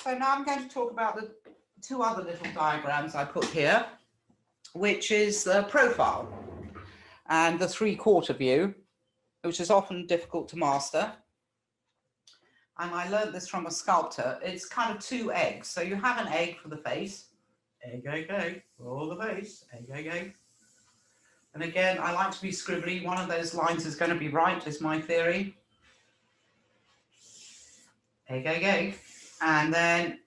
So now I'm going to talk about the two other little diagrams I put here, which is the profile and the three-quarter view, which is often difficult to master. And I learned this from a sculptor. It's kind of two eggs. So you have an egg for the face. Egg, egg, egg, for the face. Egg, egg, egg. And again, I like to be scribbly. One of those lines is going to be right, is my theory. Egg, egg, egg. And then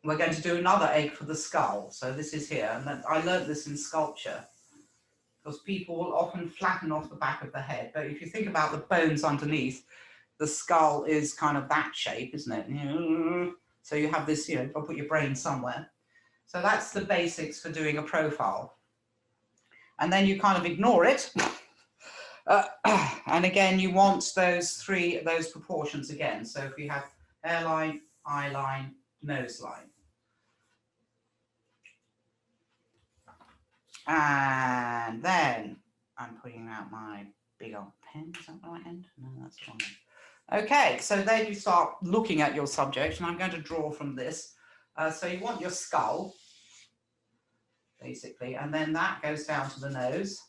we're going to do another egg for the skull. So this is here. And I learned this in sculpture, because people will often flatten off the back of the head. But if you think about the bones underneath, the skull is kind of that shape, isn't it? So you have this, you've got to put your brain somewhere. So that's the basics for doing a profile. And then you kind of ignore it. And again, you want those proportions again. So if you have hairline, eye line, nose line. And then I'm putting out my big old pen. Is that the right end? No, that's wrong. Okay, so then you start looking at your subject, and I'm going to draw from this. So you want your skull, basically, and then that goes down to the nose.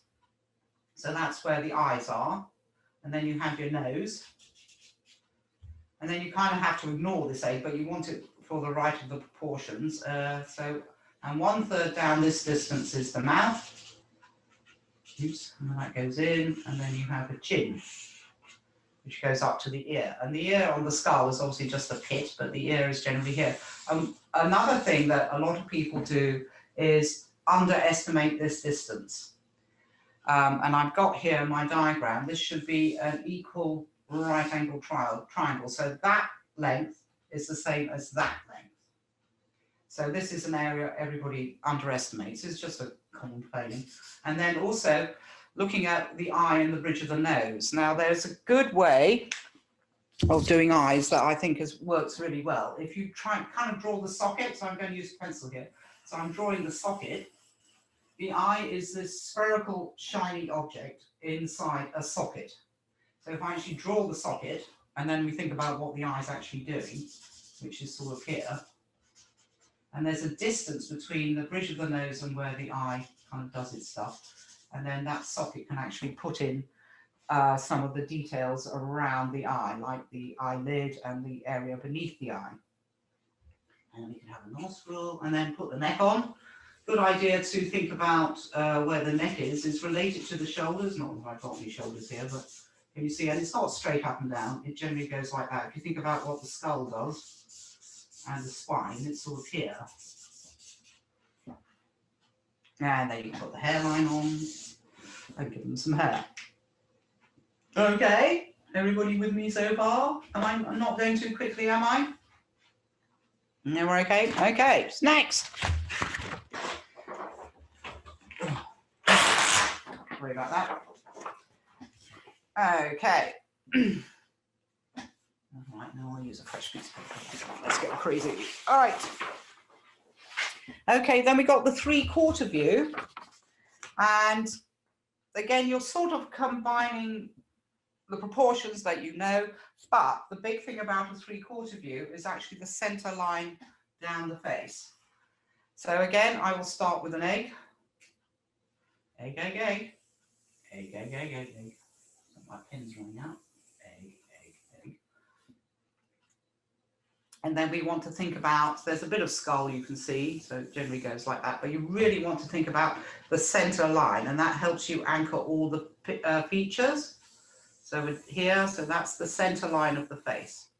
So that's where the eyes are. And then you have your nose. And then you kind of have to ignore this egg, but you want it for the right of the proportions. And 1/3 down this distance is the mouth. Oops, and then that goes in, and then you have a chin, which goes up to the ear. And the ear on the skull is obviously just a pit, but the ear is generally here. Another thing that a lot of people do is underestimate this distance. And I've got here my diagram. This should be an equal right angle triangle. So that length is the same as that length. So this is an area everybody underestimates. It's just a common failing. And then also looking at the eye and the bridge of the nose. Now there's a good way of doing eyes that I think works really well. If you try and kind of draw the socket, so I'm going to use a pencil here. So I'm drawing the socket. The eye is this spherical, shiny object inside a socket. So if I actually draw the socket, and then we think about what the eye is actually doing, which is sort of here, and there's a distance between the bridge of the nose and where the eye kind of does its stuff, and then that socket can actually put in some of the details around the eye, like the eyelid and the area beneath the eye. And we can have a nostril, and then put the neck on. Good idea to think about where the neck is related to the shoulders. Not that I've got any shoulders here, but can you see? And it's not straight up and down. It generally goes like that. If you think about what the skull does and the spine, it's sort of here. And then you can put the hairline on and give them some hair. Okay, everybody with me so far? I'm not going too quickly, am I? No, we're okay? Okay, next. Sorry about that. Okay. All right, now I'll use a fresh piece of paper. Let's go crazy. All right. Okay, then we got the three-quarter view. And again, you're sort of combining the proportions that you know, but the big thing about a three-quarter view is actually the center line down the face. So again, I will start with an egg. Egg, egg, egg. Egg, egg, egg, egg, egg. So my pen's running out. Egg, egg, egg. And then we want to think about, there's a bit of skull you can see, so it generally goes like that, but you really want to think about the center line, and that helps you anchor all the features. So with here, so that's the center line of the face.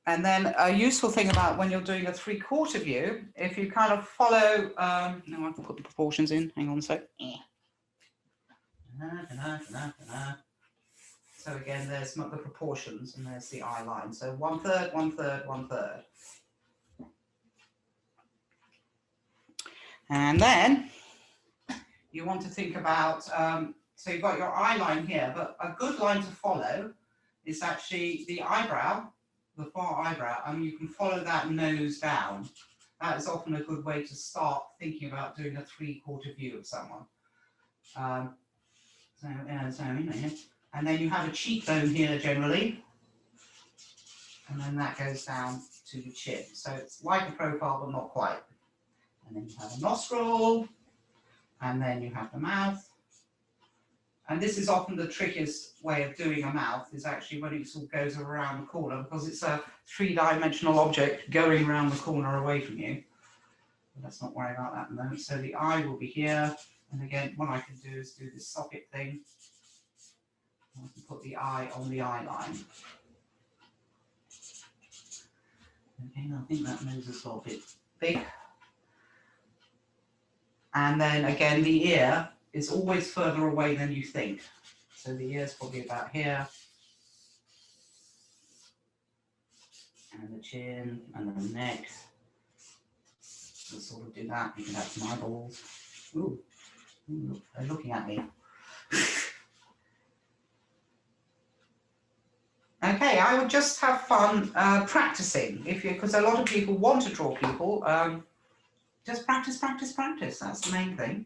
And then a useful thing about when you're doing a three-quarter view, if you kind of follow, no, I can put the proportions in, hang on a sec. So again, there's the proportions, and there's the eye line. So 1/3, 1/3, 1/3. And then you want to think about, so you've got your eye line here, but a good line to follow is actually the eyebrow, the far eyebrow, and you can follow that nose down. That is often a good way to start thinking about doing a three-quarter view of someone. And then you have a cheekbone here generally. And then that goes down to the chin. So it's like a profile, but not quite. And then you have a nostril, and then you have the mouth. And this is often the trickiest way of doing a mouth, is actually when it sort of goes around the corner, because it's a three-dimensional object going around the corner away from you. But let's not worry about that at the moment. So the eye will be here. And again, what I can do is do this socket thing. I can put the eye on the eye line. Okay, I think that nose is a little bit big. And then again, the ear is always further away than you think. So the ear's probably about here. And the chin, and the neck. We'll sort of do that. You can have some eyeballs. Ooh, they're looking at me. Okay, I would just have fun practicing, because a lot of people want to draw people. Just practice, practice, practice. That's the main thing.